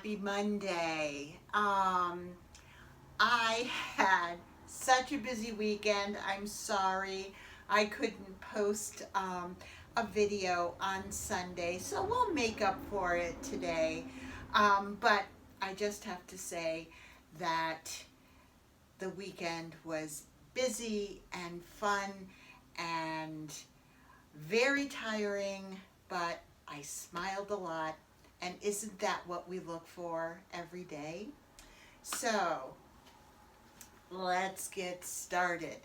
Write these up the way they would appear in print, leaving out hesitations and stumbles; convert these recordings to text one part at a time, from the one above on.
happy Monday. I had such a busy weekend. I'm sorry I couldn't post a video on Sunday, so we'll make up for it today. But I just have to say that the weekend was busy and fun and very tiring, but I smiled a lot. And isn't that what we look for every day? So let's get started.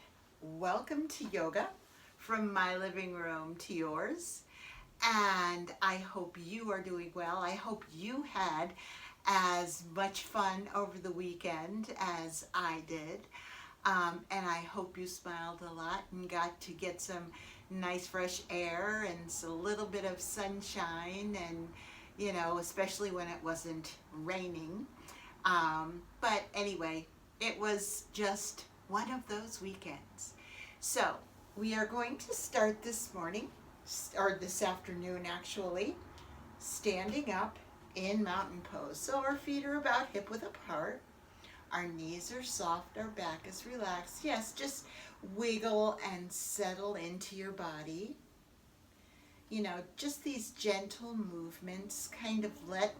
Welcome to yoga from my living room to yours. And I hope you are doing well. I hope you had as much fun over the weekend as I did. And I hope you smiled a lot and got to get some nice fresh air and a little bit of sunshine, and especially when it wasn't raining. But anyway, it was just one of those weekends. So we are going to start this morning, or this afternoon actually, standing up in mountain pose. So our feet are about hip width apart. Our knees are soft, our back is relaxed. Yes, just wiggle and settle into your body. Just these gentle movements kind of let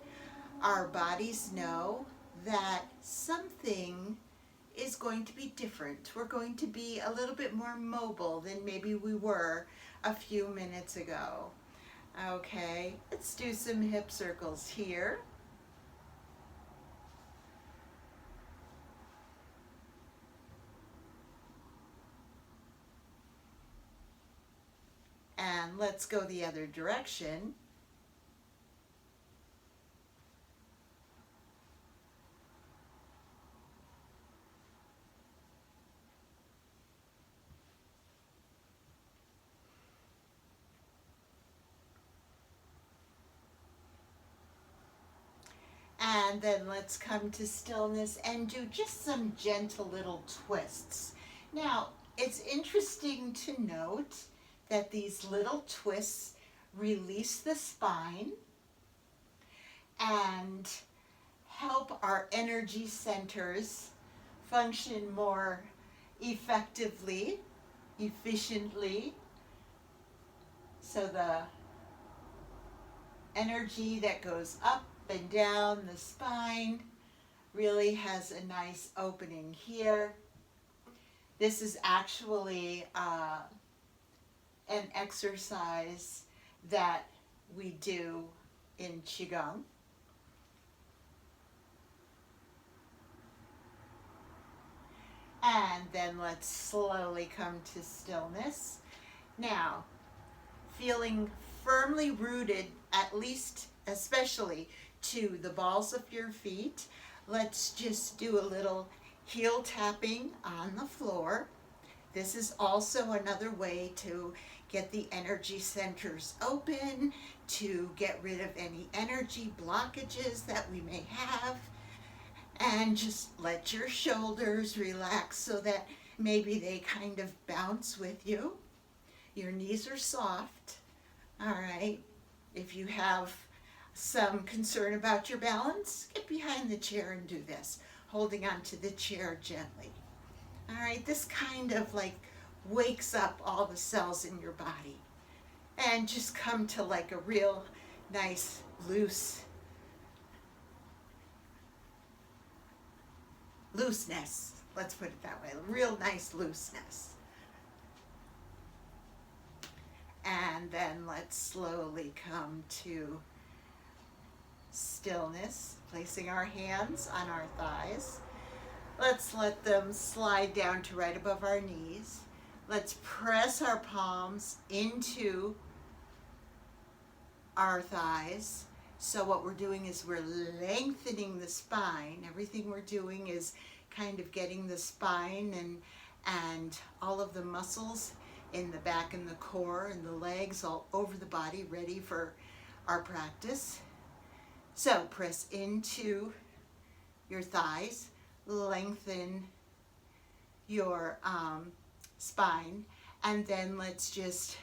our bodies know that something is going to be different. We're going to be a little bit more mobile than maybe we were a few minutes ago. Okay, let's do some hip circles here. And let's go the other direction. And then let's come to stillness and do just some gentle little twists. Now, it's interesting to note that these little twists release the spine and help our energy centers function more effectively, efficiently. So the energy that goes up and down the spine really has a nice opening here. This is actually an exercise that we do in Qigong. And then let's slowly come to stillness. Now, feeling firmly rooted, at least especially to the balls of your feet, let's just do a little heel tapping on the floor. This is also another way to get the energy centers open, to get rid of any energy blockages that we may have, and just let your shoulders relax so that maybe they kind of bounce with you. Your knees are soft. All right. If you have some concern about your balance, get behind the chair and do this, holding onto the chair gently. All right, this kind of like wakes up all the cells in your body, and just come to like a real nice looseness. Let's put it that way, a real nice looseness. And then let's slowly come to stillness, placing our hands on our thighs. Let's let them slide down to right above our knees. Let's press our palms into our thighs. So what we're doing is we're lengthening the spine. Everything we're doing is kind of getting the spine and all of the muscles in the back and the core and the legs all over the body ready for our practice. So press into your thighs, lengthen your spine, and then let's just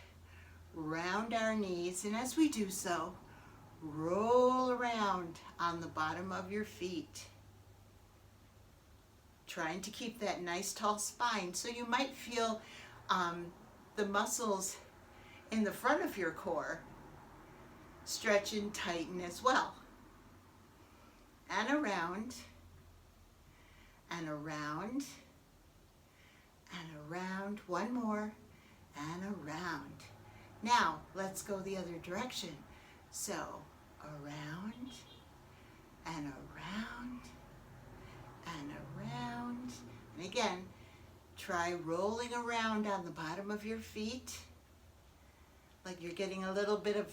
round our knees, and as we do so, roll around on the bottom of your feet, trying to keep that nice tall spine. So you might feel the muscles in the front of your core stretch and tighten as well. And around, and around, and around. One more, and around. Now, let's go the other direction. So, around, and around, and around. And again, try rolling around on the bottom of your feet, like you're getting a little bit of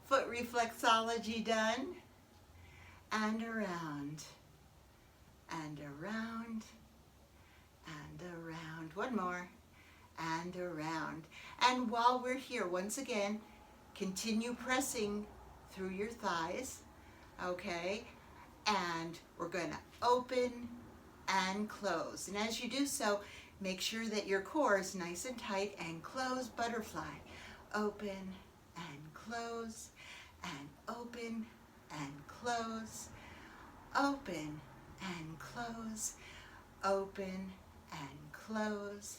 foot reflexology done. And around, and around, and around. One more, and around. And while we're here, once again, continue pressing through your thighs, okay? And we're going to open and close. And as you do so, make sure that your core is nice and tight, and close, butterfly. Open and close, and open and close, open and close, open and close,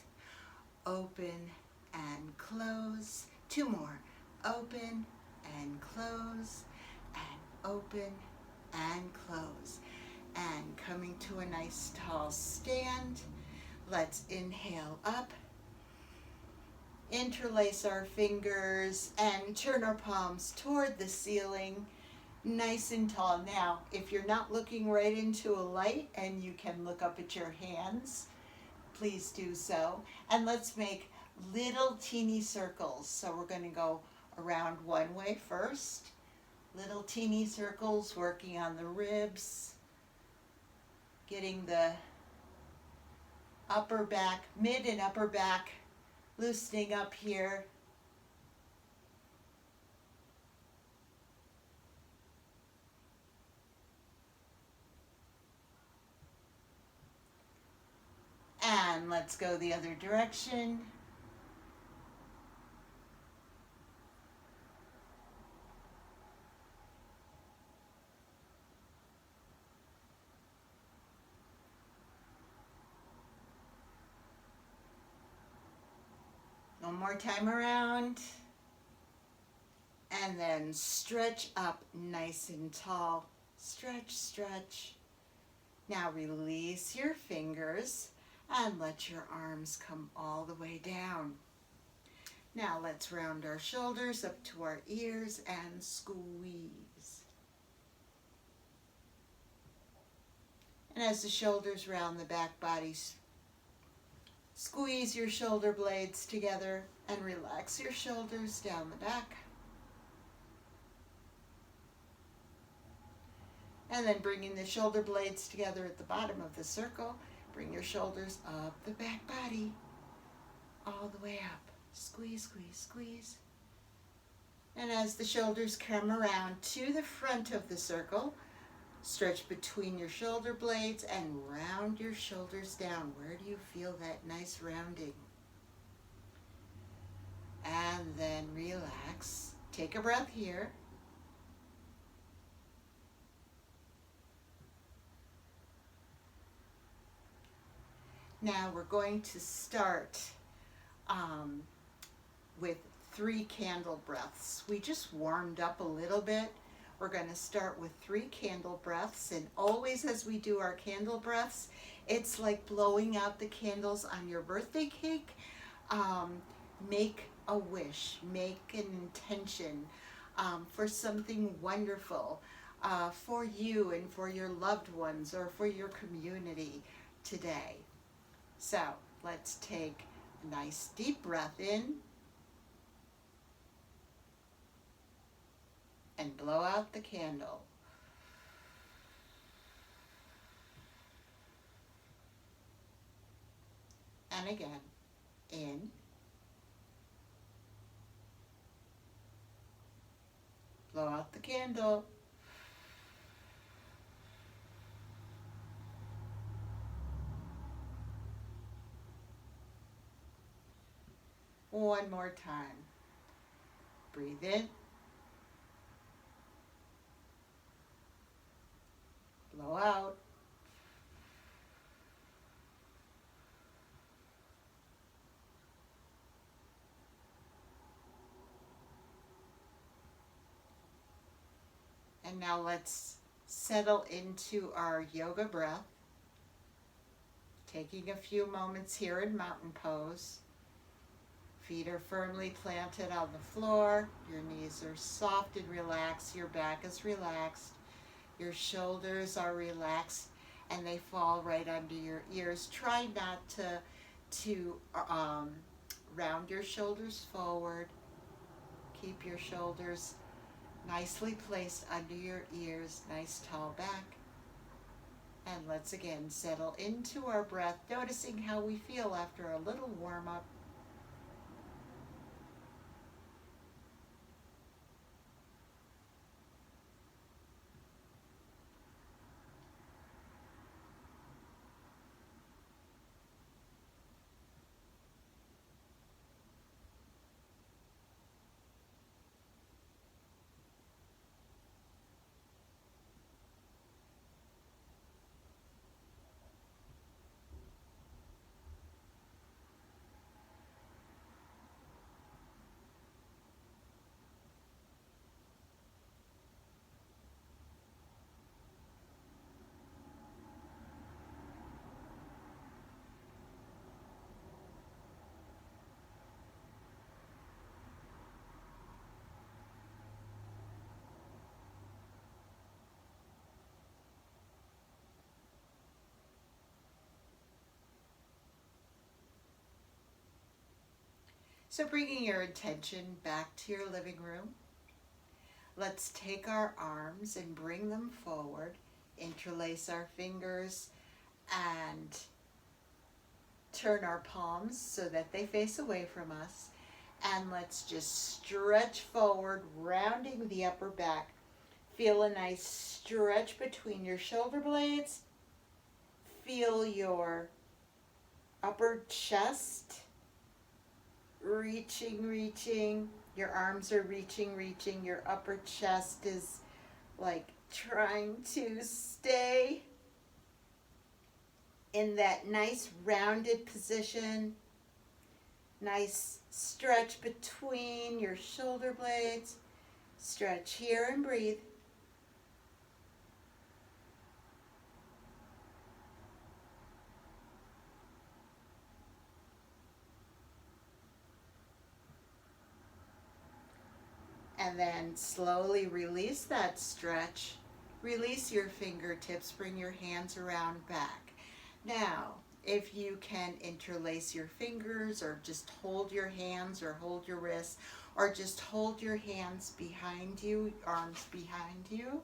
open and close. Two more. Open and close, and open and close. And coming to a nice tall stand, let's inhale up, interlace our fingers, and turn our palms toward the ceiling, nice and tall. Now, if you're not looking right into a light and you can look up at your hands, please do so. And let's make little teeny circles. So we're going to go around one way first. Little teeny circles, working on the ribs, getting the upper back, mid and upper back loosening up here. And let's go the other direction. One more time around. And then stretch up nice and tall. Stretch, stretch. Now release your fingers and let your arms come all the way down. Now let's round our shoulders up to our ears and squeeze. And as the shoulders round the back body, squeeze your shoulder blades together and relax your shoulders down the back. And then bringing the shoulder blades together at the bottom of the circle, bring your shoulders up the back body, all the way up. Squeeze, squeeze, squeeze. And as the shoulders come around to the front of the circle, stretch between your shoulder blades and round your shoulders down. Where do you feel that nice rounding? And then relax. Take a breath here. Now we're going to start with 3 candle breaths. We just warmed up a little bit. We're going to start with 3 candle breaths, and always as we do our candle breaths, it's like blowing out the candles on your birthday cake. Make a wish, make an intention for something wonderful for you and for your loved ones or for your community today. So let's take a nice deep breath in and blow out the candle. And again, in, blow out the candle. One more time. Breathe in. Blow out. And now let's settle into our yoga breath. Taking a few moments here in mountain pose. Feet are firmly planted on the floor. Your knees are soft and relaxed. Your back is relaxed. Your shoulders are relaxed and they fall right under your ears. Try not to round your shoulders forward. Keep your shoulders nicely placed under your ears. Nice tall back. And let's again settle into our breath, noticing how we feel after a little warm up. So bringing your attention back to your living room, let's take our arms and bring them forward, interlace our fingers, and turn our palms so that they face away from us. And let's just stretch forward, rounding the upper back. Feel a nice stretch between your shoulder blades. Feel your upper chest reaching. Your arms are reaching. Your upper chest is like trying to stay in that nice rounded position. Nice stretch between your shoulder blades. Stretch here and breathe. And then slowly release that stretch. Release your fingertips, bring your hands around back. Now, if you can interlace your fingers or just hold your hands or hold your wrists or just hold your hands behind you, arms behind you.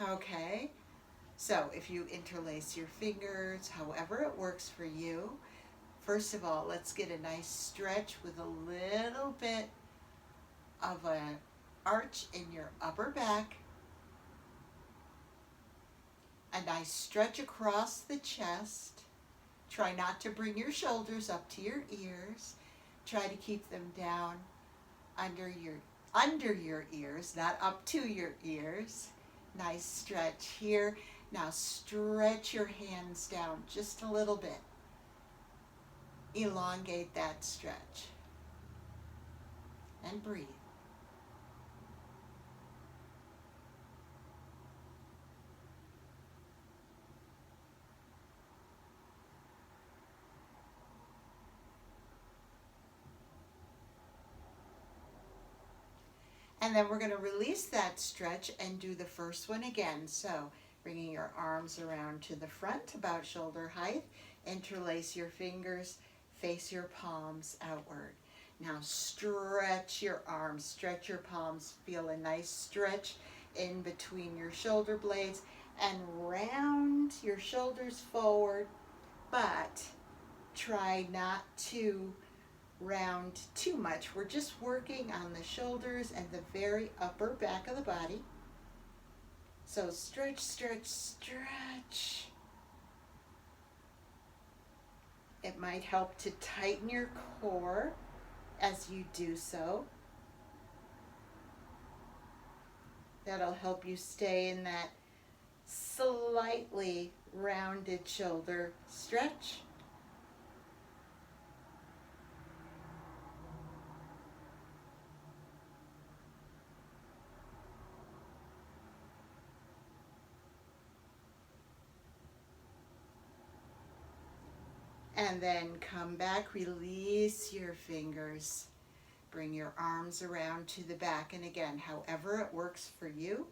Okay, so if you interlace your fingers, however it works for you, first of all, let's get a nice stretch with a little bit of an arch in your upper back. A nice stretch across the chest. Try not to bring your shoulders up to your ears. Try to keep them down under your ears, not up to your ears. Nice stretch here. Now stretch your hands down just a little bit. Elongate that stretch. And breathe. And then we're going to release that stretch and do the first one again. So bringing your arms around to the front, about shoulder height. Interlace your fingers, face your palms outward. Now stretch your arms, stretch your palms. Feel a nice stretch in between your shoulder blades and round your shoulders forward, but try not to round too much. We're just working on the shoulders and the very upper back of the body. So stretch. It might help to tighten your core as you do so. That'll help you stay in that Slightly rounded shoulder stretch. And then come back, release your fingers. Bring your arms around to the back. And again, however it works for you,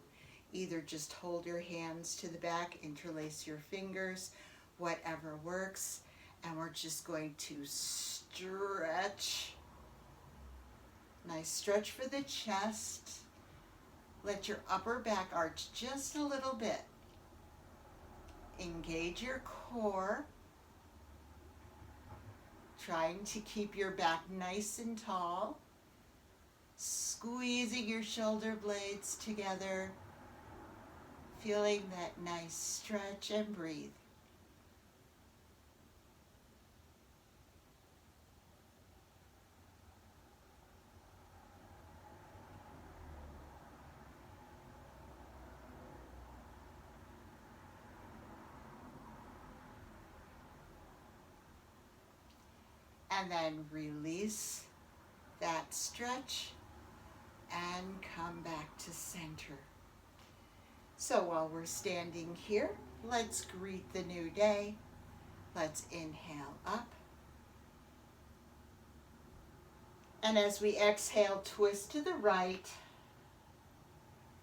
either just hold your hands to the back, interlace your fingers, whatever works. And we're just going to stretch. Nice stretch for the chest. Let your upper back arch just a little bit. Engage your core. Trying to keep your back nice and tall. Squeezing your shoulder blades together. Feeling that nice stretch and breathe. And then release that stretch and come back to center. So while we're standing here, let's greet the new day. Let's inhale up. And as we exhale, twist to the right.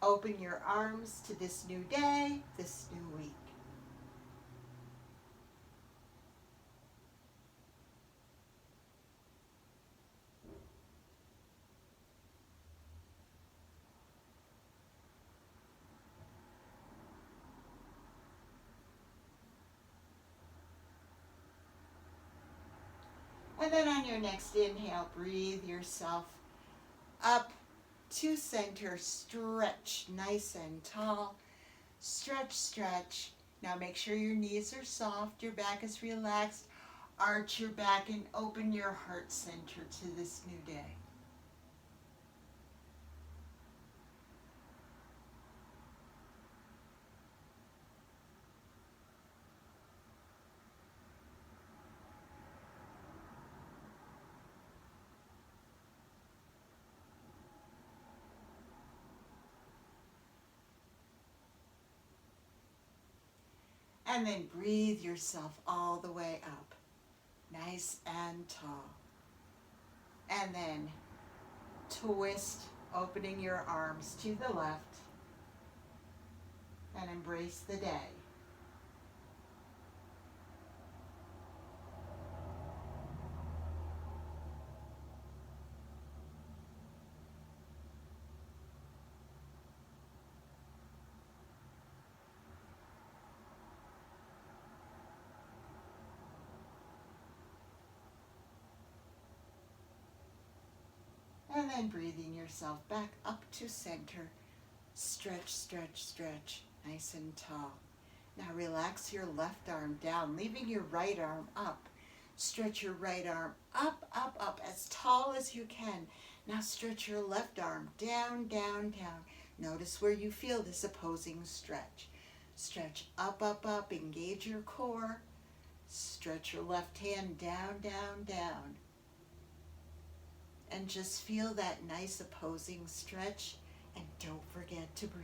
Open your arms to this new day, this new week. And then on your next inhale, breathe yourself up to center. Stretch nice and tall. Stretch, stretch. Now make sure your knees are soft, your back is relaxed. Arch your back and open your heart center to this new day. And then breathe yourself all the way up, nice and tall. And then twist, opening your arms to the left, and embrace the day. And then breathing yourself back up to center. Stretch, stretch, stretch, nice and tall. Now relax your left arm down, leaving your right arm up. Stretch your right arm up, up, up, as tall as you can. Now stretch your left arm down, down, down. Notice where you feel this opposing stretch. Stretch up, up, up, engage your core. Stretch your left hand down, down, down. And just feel that nice opposing stretch, and don't forget to breathe.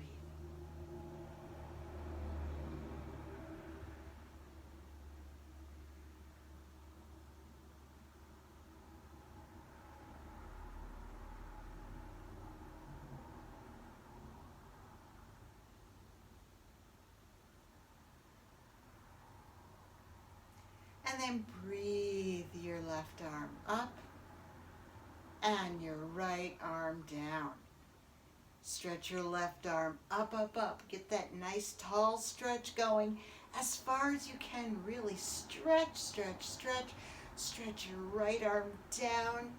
And then breathe your left arm up and your right arm down. Stretch your left arm up, up, up. Get that nice tall stretch going as far as you can. Really stretch, stretch, stretch. Stretch your right arm down.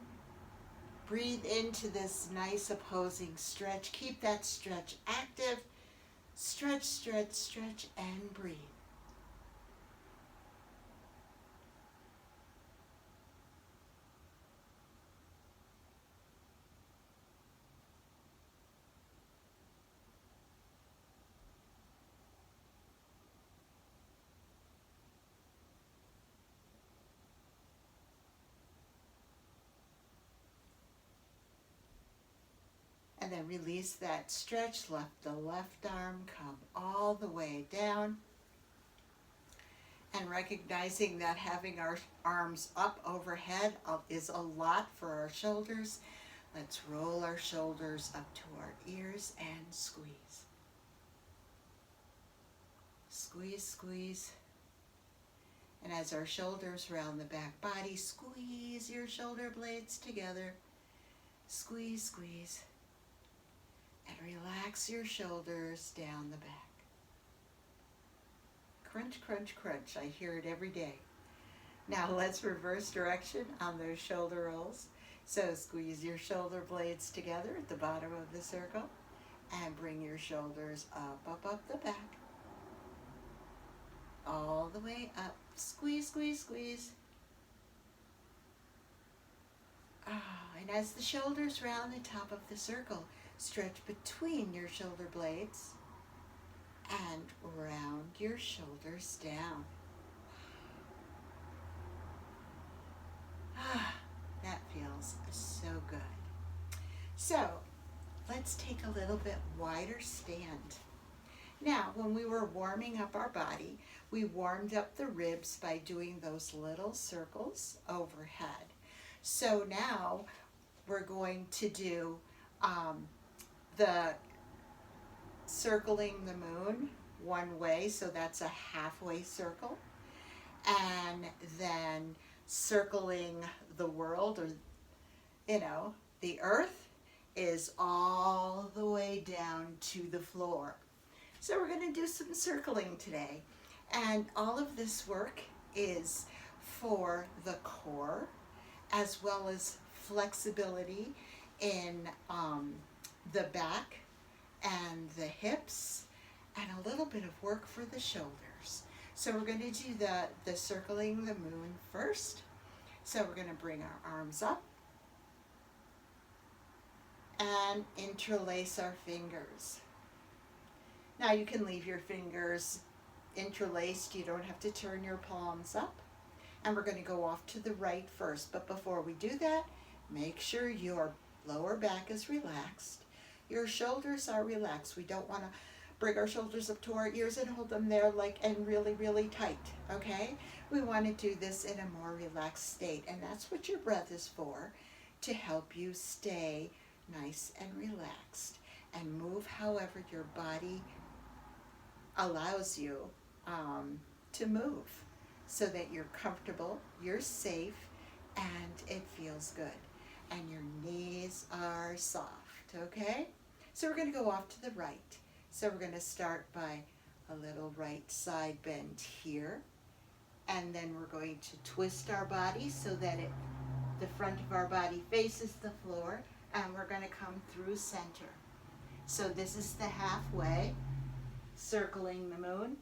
Breathe into this nice opposing stretch. Keep that stretch active. Stretch, stretch, stretch, and breathe. And then release that stretch. Let the left arm come all the way down. And recognizing that having our arms up overhead is a lot for our shoulders. Let's roll our shoulders up to our ears and squeeze. Squeeze, squeeze. And as our shoulders round the back body, squeeze your shoulder blades together. Squeeze, squeeze. And relax your shoulders down the back. Crunch, crunch, crunch. I hear it every day. Now let's reverse direction on those shoulder rolls. So squeeze your shoulder blades together at the bottom of the circle and bring your shoulders up, up, up the back. All the way up. Squeeze, squeeze, squeeze. And as the shoulders round the top of the circle, stretch between your shoulder blades and round your shoulders down. That feels so good. So let's take a little bit wider stand. Now, when we were warming up our body, we warmed up the ribs by doing those little circles overhead. So now we're going to do the circling the moon one way, so that's a halfway circle, and then circling the world, or the earth, is all the way down to the floor. So we're going to do some circling today, and all of this work is for the core as well as flexibility in the back and the hips, and a little bit of work for the shoulders. So we're going to do the circling the moon first. So we're going to bring our arms up and interlace our fingers. Now you can leave your fingers interlaced. You don't have to turn your palms up. And we're going to go off to the right first. But before we do that, make sure your lower back is relaxed. Your shoulders are relaxed. We don't want to bring our shoulders up to our ears and hold them there and really, really tight, okay? We want to do this in a more relaxed state, and that's what your breath is for, to help you stay nice and relaxed and move however your body allows you to move, so that you're comfortable, you're safe, and it feels good. And your knees are soft, okay? So we're going to go off to the right. So we're going to start by a little right side bend here. And then we're going to twist our body so that the front of our body faces the floor. And we're going to come through center. So this is the halfway, circling the moon.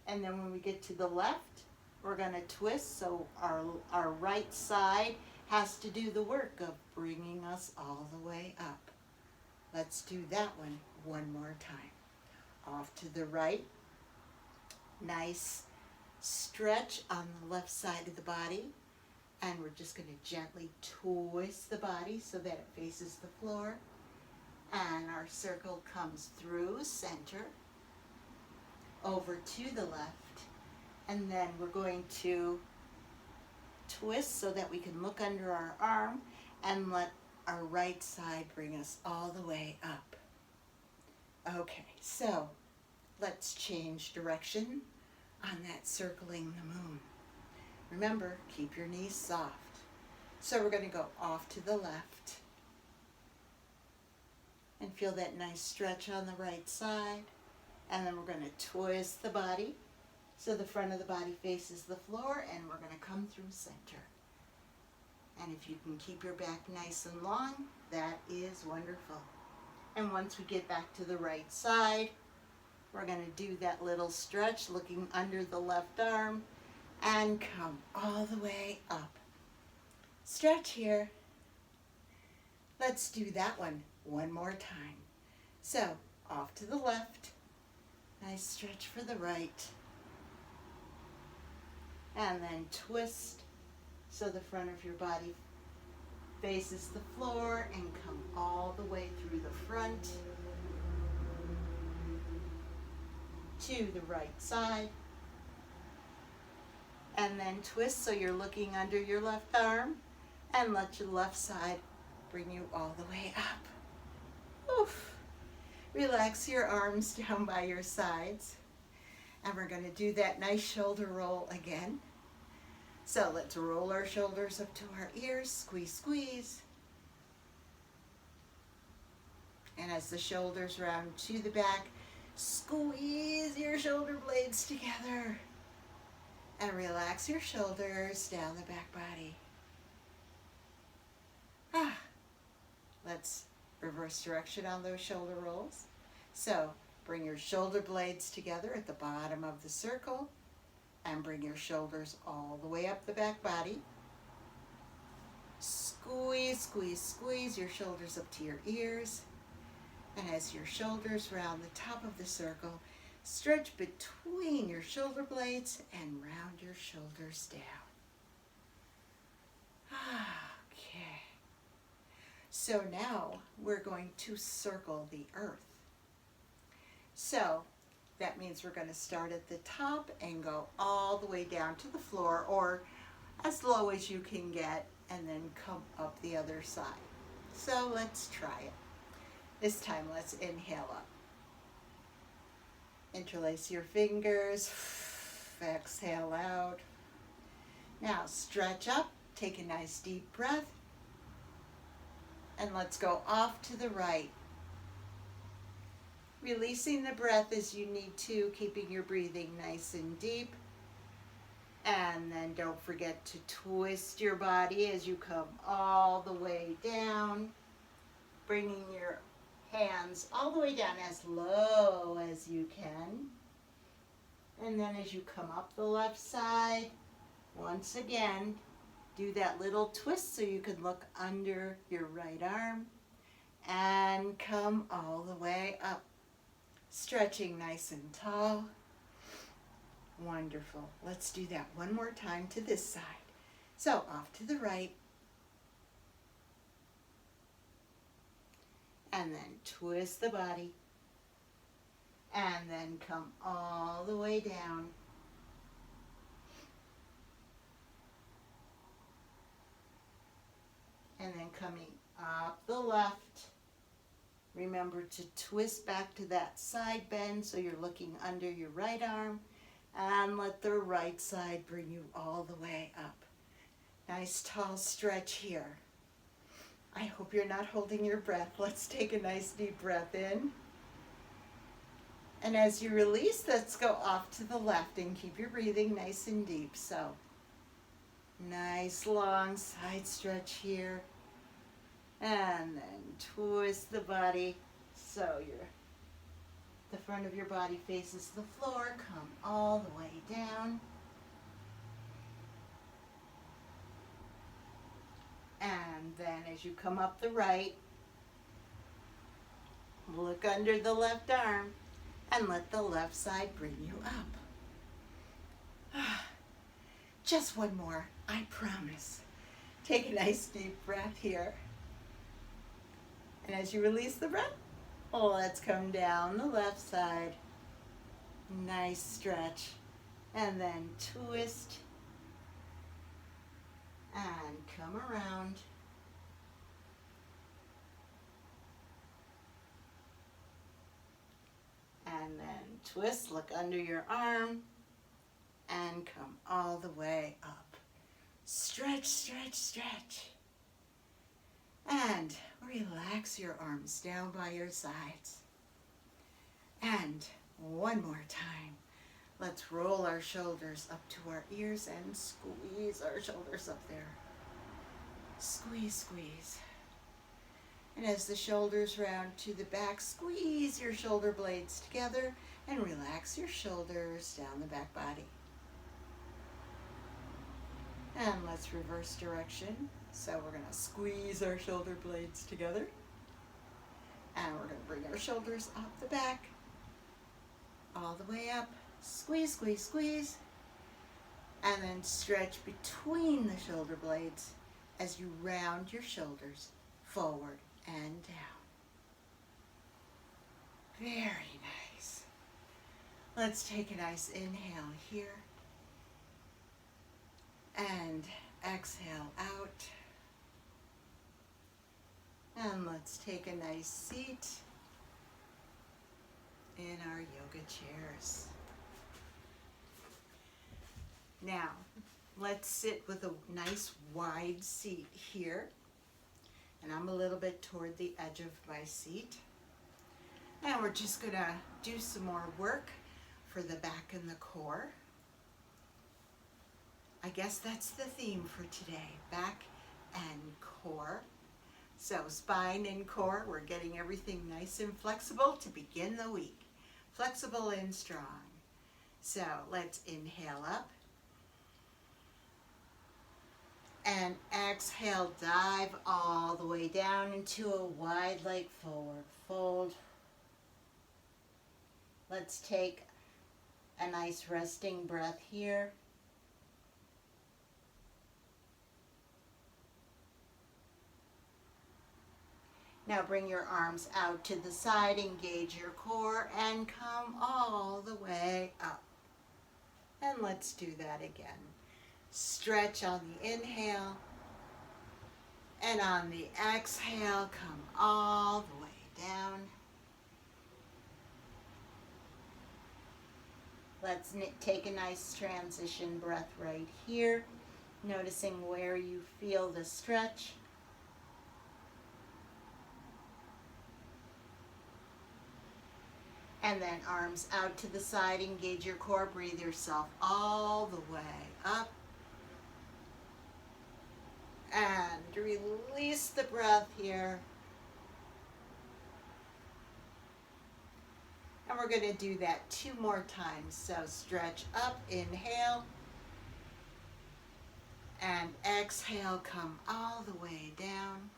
And then when we get to the left, we're going to twist, so our right side has to do the work of bringing us all the way up. Let's do that one more time. Off to the right. Nice stretch on the left side of the body. And we're just going to gently twist the body so that it faces the floor. And our circle comes through center, over to the left. And then we're going to twist so that we can look under our arm and let our right side bring us all the way up. Okay, so let's change direction on that circling the moon. Remember, keep your knees soft. So we're going to go off to the left and feel that nice stretch on the right side. And then we're going to twist the body so the front of the body faces the floor, and we're going to come through center. And if you can keep your back nice and long, that is wonderful. And once we get back to the right side, we're going to do that little stretch looking under the left arm and come all the way up. Stretch here. Let's do that one more time. So off to the left. Nice stretch for the right. And then twist so the front of your body faces the floor and come all the way through the front to the right side. And then twist so you're looking under your left arm, and let your left side bring you all the way up. Oof. Relax your arms down by your sides. And we're going to do that nice shoulder roll again. So let's roll our shoulders up to our ears, squeeze, squeeze. And as the shoulders round to the back, squeeze your shoulder blades together. And relax your shoulders down the back body. Let's reverse direction on those shoulder rolls. So bring your shoulder blades together at the bottom of the circle and bring your shoulders all the way up the back body. Squeeze, squeeze, squeeze your shoulders up to your ears. And as your shoulders round the top of the circle, stretch between your shoulder blades and round your shoulders down. Okay. So now we're going to circle the earth. So that means we're going to start at the top and go all the way down to the floor, or as low as you can get, and then come up the other side. So let's try it. This time let's inhale up. Interlace your fingers. Exhale out. Now stretch up. Take a nice deep breath. And let's go off to the right. Releasing the breath as you need to, keeping your breathing nice and deep. And then don't forget to twist your body as you come all the way down. Bringing your hands all the way down as low as you can. And then as you come up the left side, once again, do that little twist so you can look under your right arm and come all the way up. Stretching nice and tall. Wonderful. Let's do that one more time to this side. So off to the right. And then twist the body. And then come all the way down. And then coming up the left. Remember to twist back to that side bend so you're looking under your right arm. And let the right side bring you all the way up. Nice tall stretch here. I hope you're not holding your breath. Let's take a nice deep breath in. And as you release, let's go off to the left and keep your breathing nice and deep. So, nice long side stretch here. And then twist the body so the front of your body faces the floor. Come all the way down. And then as you come up the right, look under the left arm and let the left side bring you up. Just one more, I promise. Take a nice deep breath here. And as you release the breath, let's come down the left side. Nice stretch. And then twist. And come around. And then twist, look under your arm. And come all the way up. Stretch, stretch, stretch. And relax your arms down by your sides. And one more time. Let's roll our shoulders up to our ears and squeeze our shoulders up there. Squeeze, squeeze. And as the shoulders round to the back, squeeze your shoulder blades together and relax your shoulders down the back body. And let's reverse direction. So we're going to squeeze our shoulder blades together. And we're going to bring our shoulders up the back, all the way up. Squeeze, squeeze, squeeze. And then stretch between the shoulder blades as you round your shoulders forward and down. Very nice. Let's take a nice inhale here and exhale out. And let's take a nice seat in our yoga chairs. Now, let's sit with a nice wide seat here. And I'm a little bit toward the edge of my seat. And we're just gonna do some more work for the back and the core. I guess that's the theme for today, back and core. So spine and core, we're getting everything nice and flexible to begin the week. Flexible and strong. So let's inhale up. And exhale, dive all the way down into a wide leg forward fold. Let's take a nice resting breath here. Now bring your arms out to the side, engage your core, and come all the way up. And let's do that again. Stretch on the inhale, and on the exhale, come all the way down. Let's take a nice transition breath right here, noticing where you feel the stretch. And then arms out to the side, engage your core, breathe yourself all the way up. And release the breath here. And we're going to do that 2 more times. So stretch up, inhale. And exhale, come all the way down.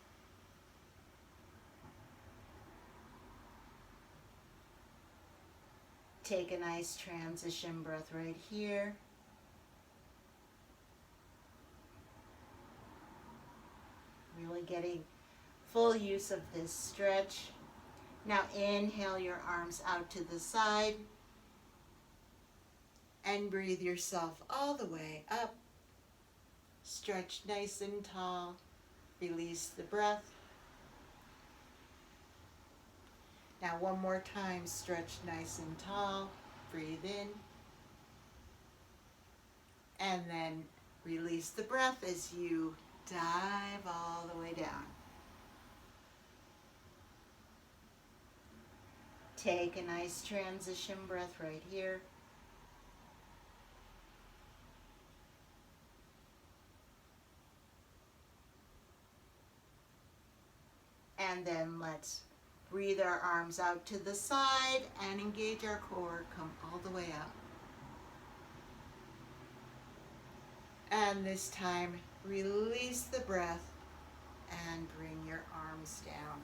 Take a nice transition breath right here. Really getting full use of this stretch. Now inhale your arms out to the side and breathe yourself all the way up. Stretch nice and tall. Release the breath. Now 1 more time, stretch nice and tall. Breathe in. And then release the breath as you dive all the way down. Take a nice transition breath right here. And then let's breathe our arms out to the side and engage our core. Come all the way up. And this time, release the breath and bring your arms down.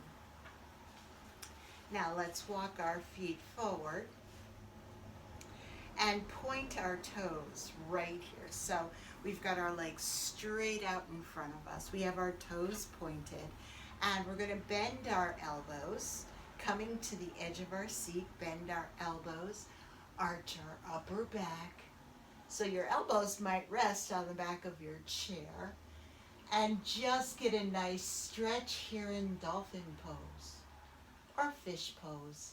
Now let's walk our feet forward and point our toes right here. So we've got our legs straight out in front of us. We have our toes pointed, and we're going to bend our elbows, coming to the edge of our seat. Bend our elbows, arch our upper back. So your elbows might rest on the back of your chair, and just get a nice stretch here in dolphin pose or fish pose.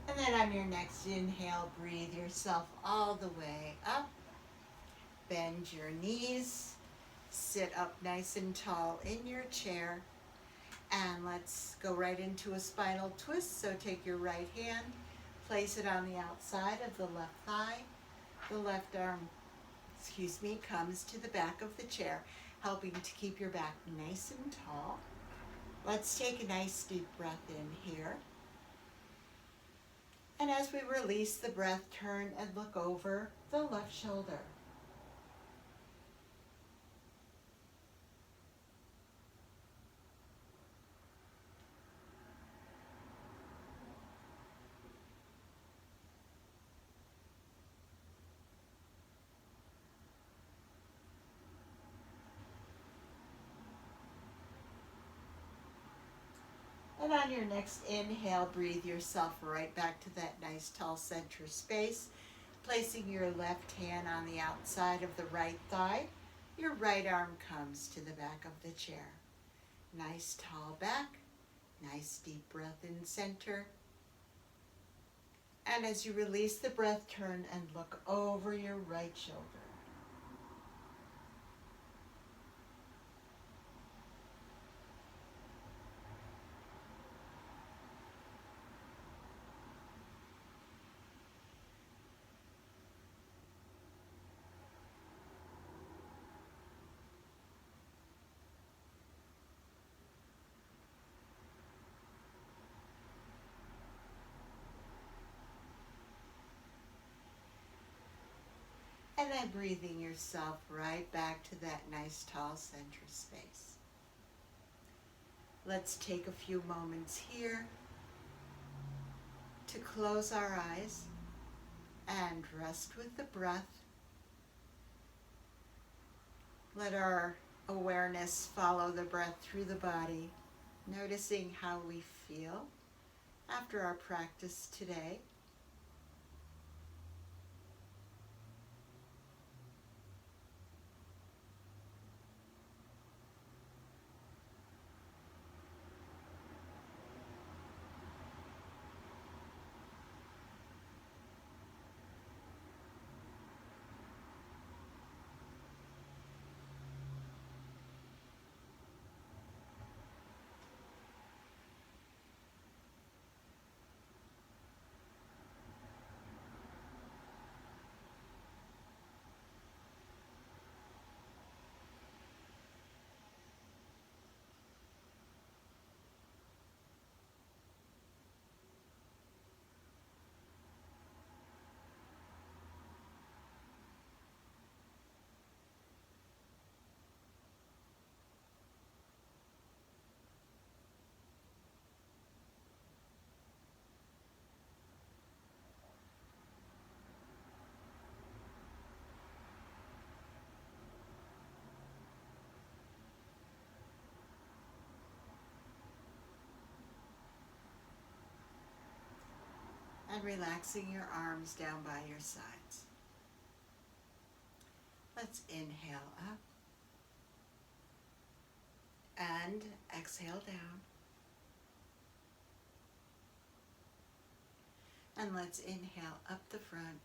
And then on your next inhale, breathe yourself all the way up. Bend your knees. Sit up nice and tall in your chair. And let's go right into a spinal twist. So take your right hand, place it on the outside of the left thigh. The left arm, comes to the back of the chair, helping to keep your back nice and tall. Let's take a nice deep breath in here. And as we release the breath, turn and look over the left shoulder. And on your next inhale, breathe yourself right back to that nice tall center space, placing your left hand on the outside of the right thigh. Your right arm comes to the back of the chair. Nice tall back, nice deep breath in center. And as you release the breath, turn and look over your right shoulder. And then breathing yourself right back to that nice tall center space. Let's take a few moments here to close our eyes and rest with the breath. Let our awareness follow the breath through the body, noticing how we feel after our practice today. And relaxing your arms down by your sides. Let's inhale up and exhale down. And let's inhale up the front,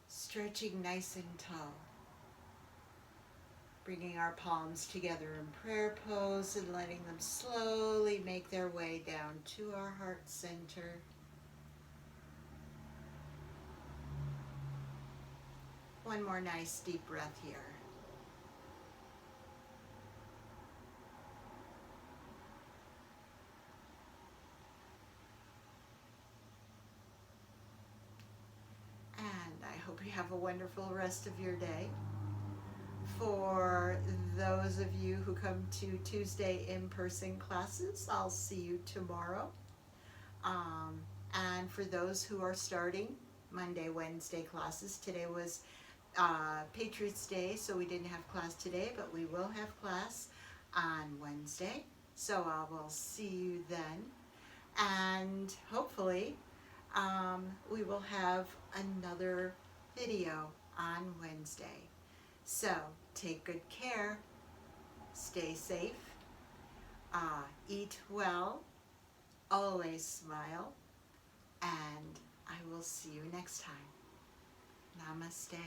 stretching nice and tall. Bringing our palms together in prayer pose and letting them slowly make their way down to our heart center. One more nice deep breath here. And I hope you have a wonderful rest of your day. For those of you who come to Tuesday in-person classes, I'll see you tomorrow. And for those who are starting Monday, Wednesday classes, today was Patriots Day, so we didn't have class today, but we will have class on Wednesday. So I will see you then. And hopefully we will have another video on Wednesday. So take good care, stay safe, eat well, always smile, and I will see you next time. Namaste.